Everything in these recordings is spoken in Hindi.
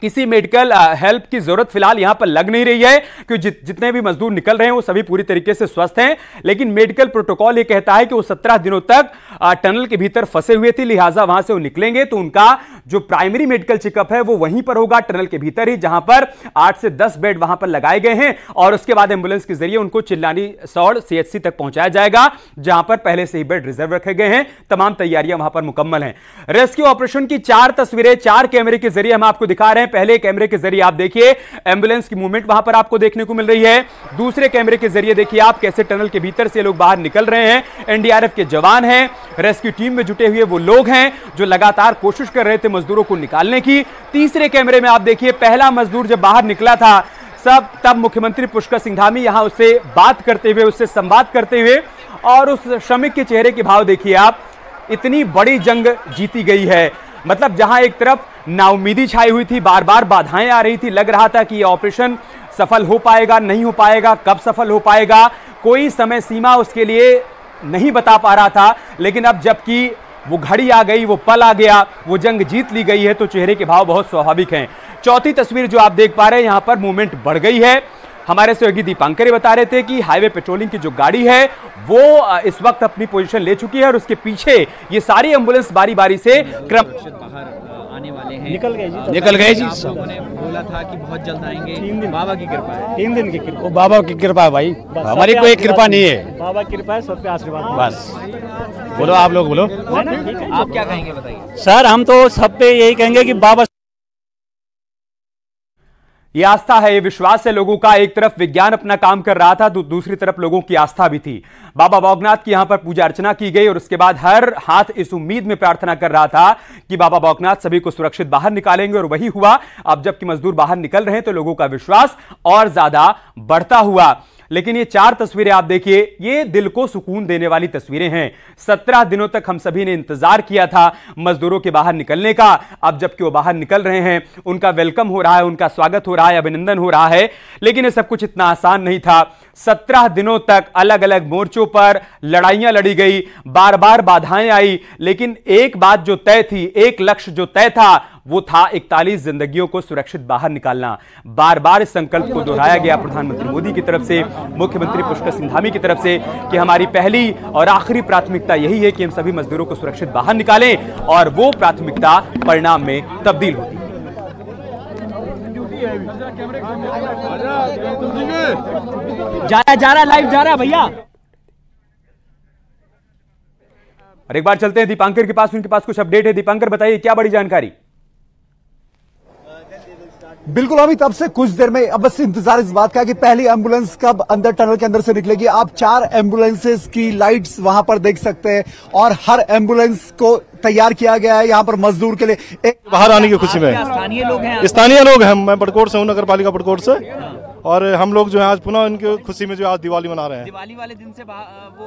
किसी मेडिकल हेल्प की जरूरत फिलहाल यहां पर लग नहीं रही है, क्योंकि जितने भी मजदूर निकल रहे हैं वो सभी पूरी तरीके से स्वस्थ हैं। लेकिन मेडिकल प्रोटोकॉल ये कहता है कि वो 17 दिनों तक टनल के भीतर फंसे हुए थे, लिहाजा वहां से वो निकलेंगे तो उनका जो प्राइमरी मेडिकल चेकअप है वो वहीं पर होगा, टनल के भीतर ही, जहां पर 8 से 10 बेड वहां पर लगाए गए हैं। और उसके बाद एम्बुलेंस के जरिए उनको चिल्लानी सौड़ CHC तक पहुंचाया जाएगा, जहां पर पहले से ही बेड रिजर्व रखे गए हैं। तमाम तैयारियां वहां पर मुकम्मल हैं। रेस्क्यू ऑपरेशन की 4 तस्वीरें 4 कैमरे के जरिए हम आपको दिखा रहे हैं। पहले कैमरे के जरिए आप देखिए एम्बुलेंस की मूवमेंट वहां पर आपको देखने को मिल रही है। दूसरे कैमरे के जरिए देखिए आप कैसे टनल के भीतर से लोग बाहर निकल रहे हैं। NDRF के जवान हैं, रेस्क्यू टीम में जुटे हुए वो लोग हैं जो लगातार कोशिश कर रहे थे मजदूरों को निकालने की। तीसरे कैमरे में आप देखिए पहला मजदूर जब बाहर निकला था तब मुख्यमंत्री पुष्कर सिंह धामी यहां उससे बात करते हुए, उससे संवाद करते हुए, और उस श्रमिक के चेहरे के भाव देखिए आप। इतनी बड़ी जंग जीती गई है, मतलब जहां एक तरफ नाउमीदी छाई हुई थी, बार बार बाधाएं आ रही थी, लग रहा था कि यह ऑपरेशन सफल हो पाएगा, नहीं हो पाएगा, कब सफल हो पाएगा, कोई समय सीमा उसके लिए नहीं बता पा रहा था। लेकिन अब जबकि वो घड़ी आ गई, वो पल आ गया, वो जंग जीत ली गई है, तो चेहरे के भाव बहुत स्वाभाविक हैं। चौथी तस्वीर जो आप देख पा रहे हैं, यहां पर मूवमेंट बढ़ गई है। हमारे सहयोगी दीपांकर बता रहे थे कि हाईवे पेट्रोलिंग की जो गाड़ी है वो इस वक्त अपनी पोजीशन ले चुकी है और उसके पीछे ये सारी एम्बुलेंस बारी बारी से बाहर आने वाले हैं। निकल गए जी। उन्होंने बोला था कि बहुत जल्द आएंगे। 3 दिन बाबा की कृपा है। 3 दिन की कृपा, वो बाबा की कृपा है भाई, हमारी कोई कृपा नहीं है, बाबा की कृपा है, सब पे आशीर्वाद। बस बोलो, आप लोग बोलो। आप क्या कहेंगे बताइए। सर हम तो सब पे यही कहेंगे कि बाबा, ये आस्था है, ये विश्वास है लोगों का। एक तरफ विज्ञान अपना काम कर रहा था तो दूसरी तरफ लोगों की आस्था भी थी। बाबा बौगनाथ की यहां पर पूजा अर्चना की गई और उसके बाद हर हाथ इस उम्मीद में प्रार्थना कर रहा था कि बाबा बौगनाथ सभी को सुरक्षित बाहर निकालेंगे, और वही हुआ। अब जबकि मजदूर बाहर निकल रहे हैं तो लोगों का विश्वास और ज्यादा बढ़ता हुआ। लेकिन ये 4 तस्वीरें आप देखिए, ये दिल को सुकून देने वाली तस्वीरें हैं। 17 दिनों तक हम सभी ने इंतजार किया था मजदूरों के बाहर निकलने का। अब जबकि वो बाहर निकल रहे हैं, उनका वेलकम हो रहा है, उनका स्वागत हो रहा है, अभिनंदन हो रहा है। लेकिन ये सब कुछ इतना आसान नहीं था। 17 दिनों तक अलग अलग मोर्चों पर लड़ाइयां लड़ी गई, बार बार बाधाएं आई, लेकिन एक बात जो तय थी, एक लक्ष्य जो तय था, वो था 41 जिंदगियों को सुरक्षित बाहर निकालना। बार बार इस संकल्प को दोहराया गया प्रधानमंत्री मोदी की तरफ से, मुख्यमंत्री पुष्कर सिंह धामी की तरफ से, कि हमारी पहली और आखिरी प्राथमिकता यही है कि हम सभी मजदूरों को सुरक्षित बाहर निकालें, और वो प्राथमिकता परिणाम में तब्दील होती। जा रहा लाइव जा रहा भैया। और एक बार चलते हैं दीपांकर के पास, उनके पास कुछ अपडेट है। दीपांकर बताइए क्या बड़ी जानकारी। बिल्कुल अभी तब से कुछ देर में अब बस इंतजार इस बात का कि पहली एम्बुलेंस कब अंदर टनल के अंदर से निकलेगी। आप 4 एम्बुलेंसेस की लाइट्स वहां पर देख सकते हैं और हर एम्बुलेंस को तैयार किया गया है यहाँ पर मजदूर के लिए। एक बाहर आने की खुशी में स्थानीय लोग हैं, स्थानीय लोग हैं। मैं बड़कोट से हूँ, नगर पालिका बड़कोट से, और हम लोग जो है आज पुनः इनकी खुशी में जो आज दिवाली मना रहे हैं। दिवाली वाले दिन से वो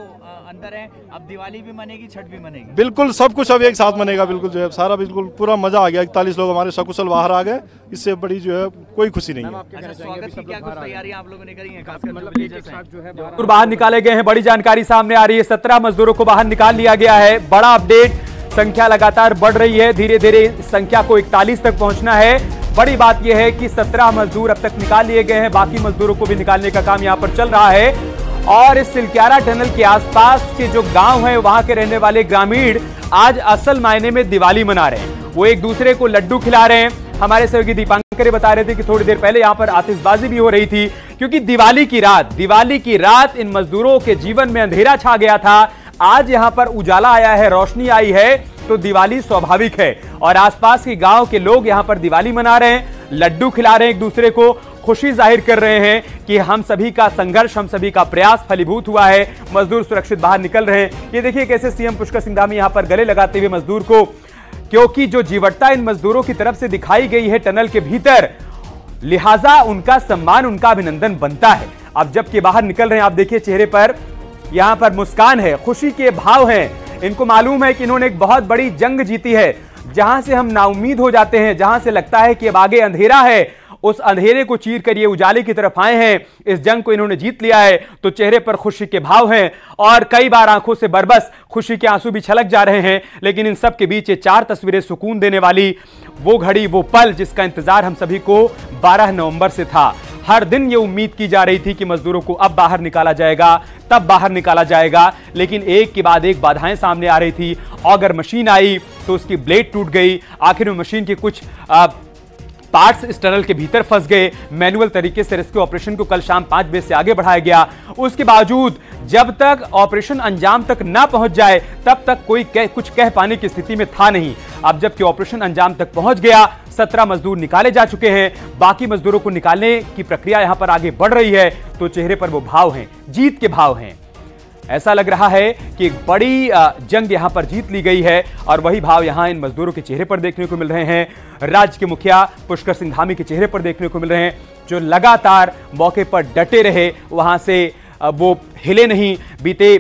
अंदर है, अब दिवाली भी मनेगी, छठ भी मनेगी। बिल्कुल सब कुछ अब एक साथ मनेगा। बिल्कुल जो है सारा बिल्कुल पूरा मजा आ गया। 41 लोग हमारे सकुशल बाहर आ गए, इससे बड़ी जो है कोई खुशी नहीं है। स्वागत की क्या कुछ तैयारियां आप लोगों ने करी हैं? खासकर बाहर निकाले गए हैं, बड़ी जानकारी सामने आ रही है। 17 मजदूरों को बाहर निकाल लिया गया है। बड़ा अपडेट, संख्या लगातार बढ़ रही है, धीरे धीरे संख्या को 41 तक पहुंचना है। बड़ी बात यह है कि 17 मजदूर अब तक निकाल लिए गए हैं, बाकी मजदूरों को भी निकालने का काम यहां पर चल रहा है। और इस सिलक्यारा टनल के आसपास के जो गांव हैं, वहां के रहने वाले ग्रामीण आज असल मायने में दिवाली मना रहे हैं। वो एक दूसरे को लड्डू खिला रहे हैं। हमारे सहयोगी दीपांकर बता रहे थे कि थोड़ी देर पहले यहां पर आतिशबाजी भी हो रही थी, क्योंकि दिवाली की रात इन मजदूरों के जीवन में अंधेरा छा गया था। आज यहां पर उजाला आया है, रोशनी आई है, तो दिवाली स्वाभाविक है। और आसपास के गांव के लोग यहां पर दिवाली मना रहे हैं, लड्डू खिला रहे हैं एक दूसरे को, खुशी जाहिर कर रहे हैं कि हम सभी का संघर्ष, हम सभी का प्रयास फलीभूत हुआ है, मजदूर सुरक्षित बाहर निकल रहे हैं। ये देखिए कैसे सीएम पुष्कर सिंह धामी यहां पर गले लगाते हुए मजदूर को, क्योंकि जो जीवटता इन मजदूरों की तरफ से दिखाई गई है टनल के भीतर, लिहाजा उनका सम्मान, उनका अभिनंदन बनता है। अब जबकि बाहर निकल रहे हैं, आप देखिए चेहरे पर यहां पर मुस्कान है, खुशी के भाव हैं। इनको मालूम है कि इन्होंने एक बहुत बड़ी जंग जीती है। जहां से हम नाउम्मीद हो जाते हैं, जहां से लगता है कि अब आगे अंधेरा है, उस अंधेरे को चीर कर ये उजाले की तरफ आए हैं, इस जंग को इन्होंने जीत लिया है, तो चेहरे पर खुशी के भाव हैं और कई बार आंखों से बरबस खुशी के आंसू भी छलक जा रहे हैं। लेकिन इन सब के बीच ये 4 तस्वीरें सुकून देने वाली, वो घड़ी, वो पल जिसका इंतजार हम सभी को 12 नवंबर से था। हर दिन ये उम्मीद की जा रही थी कि मजदूरों को अब बाहर निकाला जाएगा, तब बाहर निकाला जाएगा, लेकिन एक के बाद एक बाधाएं सामने आ रही थी। ऑगर मशीन आई तो उसकी ब्लेड टूट गई, आखिर में मशीन के कुछ पार्ट्स इस टनल के भीतर फंस गए। मैनुअल तरीके से रेस्क्यू ऑपरेशन को कल शाम 5 बजे से आगे बढ़ाया गया। उसके बावजूद जब तक ऑपरेशन अंजाम तक ना पहुंच जाए तब तक कोई कुछ कह पाने की स्थिति में था नहीं। अब जबकि ऑपरेशन अंजाम तक पहुंच गया, 17 मजदूर निकाले जा चुके हैं, बाकी मजदूरों को निकालने की प्रक्रिया यहां पर आगे बढ़ रही है, तो चेहरे पर वो भाव हैं, जीत के भाव हैं। ऐसा लग रहा है कि एक बड़ी जंग यहां पर जीत ली गई है और वही भाव यहां इन मजदूरों के चेहरे पर देखने को मिल रहे हैं। राज्य के मुखिया पुष्कर सिंह धामी के चेहरे पर देखने को मिल रहे हैं, जो लगातार मौके पर डटे रहे, वहां से वो हिले नहीं। बीते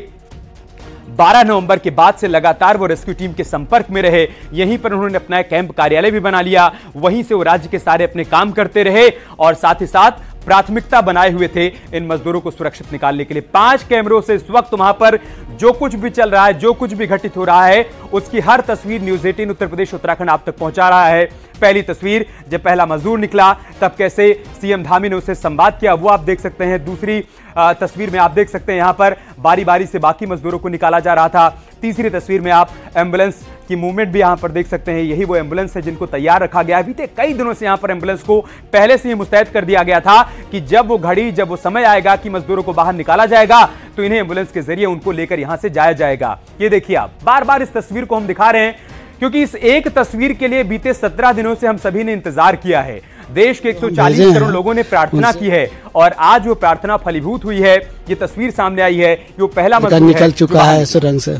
12 नवंबर के बाद से लगातार वो रेस्क्यू टीम के संपर्क में रहे। यहीं पर उन्होंने अपना कैंप कार्यालय भी बना लिया, वहीं से वो राज्य के सारे अपने काम करते रहे और साथ ही साथ प्राथमिकता बनाए हुए थे इन मजदूरों को सुरक्षित निकालने के लिए। 5 कैमरों से इस वक्त वहां पर जो कुछ भी चल रहा है, जो कुछ भी घटित हो रहा है, उसकी हर तस्वीर न्यूज़ 18 उत्तर प्रदेश उत्तराखंड आप तक पहुंचा रहा है। पहली तस्वीर जब पहला मजदूर निकला तब कैसे सीएम धामी ने उससे संवाद किया, वो आप देख सकते हैं। दूसरी तस्वीर में आप देख सकते हैं यहां पर बारी बारी से बाकी मजदूरों को निकाला जा रहा था। तीसरी तस्वीर में आप एम्बुलेंस की मूवमेंट भी यहां पर देख सकते हैं। यही वो एम्बुलेंस है जिनको तैयार रखा गया है। बीते कई दिनों से यहां पर एम्बुलेंस को पहले से ही मुस्तैद कर दिया गया था कि जब वो घड़ी, जब वो समय आएगा कि मजदूरों को बाहर निकाला जाएगा तो इन्हें एम्बुलेंस के जरिए उनको लेकर यहां से जाया जाएगा। ये देखिए, आप बार बार इस तस्वीर को हम दिखा रहे हैं क्योंकि इस एक तस्वीर के लिए बीते 17 दिनों से हम सभी ने इंतजार किया है। देश के 140 करोड़ लोगों ने प्रार्थना की है और आज वो प्रार्थना फलीभूत हुई है। ये तस्वीर सामने आई है, वो पहला मजदूर निकल चुका है सुरंग से,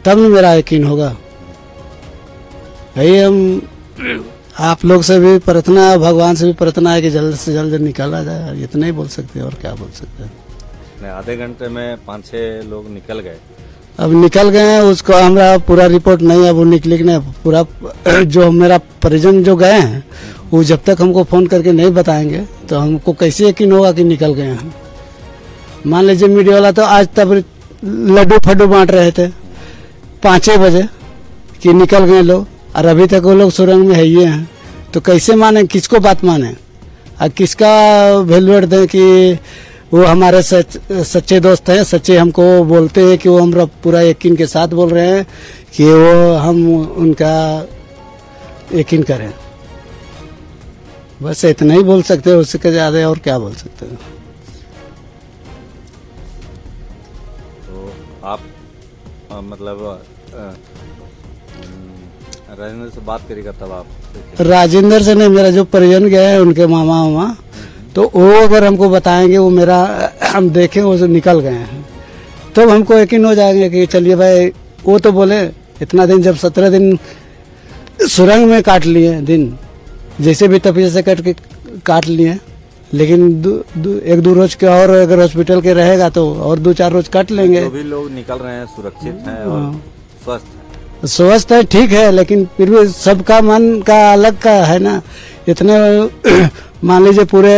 तब मेरा यकीन होगा। भाई हम आप लोग से भी प्रार्थना, भगवान से भी प्रार्थना है कि जल्द से जल्द निकाला जाए। इतना ही बोल सकते हैं और क्या बोल सकते हैं। आधे घंटे में 5-6 लोग निकल गए। अब निकल गए हैं, उसको हमारा पूरा रिपोर्ट नहीं है, वो निकले कि नहीं पूरा। जो मेरा परिजन जो गए हैं वो जब तक हमको फोन करके नहीं बताएंगे तो हमको कैसे यकीन होगा कि निकल गए हैं। मान लीजिए मीडिया वाला तो आज तब लड्डू फड्डू बांट रहे थे 5 बजे कि निकल गए लोग, और अभी तक वो लोग सुरंग में है ही हैं। तो कैसे माने, किसको बात माने और किसका वैल्यूएट दें कि वो हमारे सच्चे दोस्त हैं, सच्चे हमको बोलते हैं कि वो हम पूरा यकीन के साथ बोल रहे हैं कि वो हम उनका यकीन करें। बस इतना ही बोल सकते हैं, उससे ज्यादा और क्या बोल सकते हैं। तो आप मतलब राजेंद्र से बात करेगा तब आप? राजेंद्र से नहीं, मेरा जो परिजन गए हैं उनके मामा, तो वो अगर हमको बताएंगे, वो मेरा हम देखें वो निकल गए हैं, तो हमको यकीन हो जाएंगे कि चलिए भाई। वो तो बोले इतना दिन, जब 17 दिन सुरंग में काट लिए दिन, जैसे भी तपीजे से काट लिए, लेकिन 1-2 रोज के और अगर हॉस्पिटल के रहेगा तो और 2-4 रोज काट लेंगे। जो भी लोग निकल रहे हैं सुरक्षित हैं और स्वस्थ है, ठीक है, लेकिन फिर भी सबका मन का अलग का है ना। इतने मान लीजिए पूरे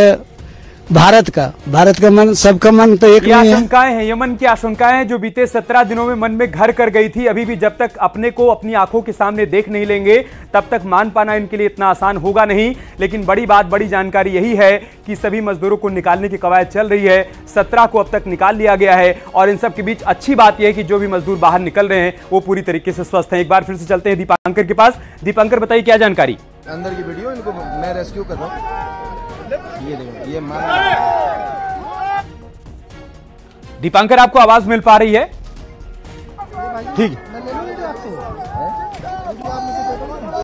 भारत का मन, सबका मन तो एक नहीं है। आशंकाएं हैं, ये मन की आशंकाएं हैं जो बीते 17 दिनों में मन में घर कर गई थी। अभी भी जब तक अपने को अपनी आंखों के सामने देख नहीं लेंगे तब तक मान पाना इनके लिए इतना आसान होगा नहीं। लेकिन बड़ी बात, बड़ी जानकारी यही है कि सभी मजदूरों को निकालने की कवायद चल रही है। 17 को अब तक निकाल लिया गया है और इन सब के बीच अच्छी बात यह है कि जो भी मजदूर बाहर निकल रहे हैं वो पूरी तरीके से स्वस्थ हैं। एक बार फिर से चलते हैं दीपांकर के पास। दीपांकर, बताइए क्या जानकारी? अंदर की वीडियो, इनको मैं रेस्क्यू कर रहा हूँ। ये दीपांकर, आपको आवाज मिल पा रही है? ठीक,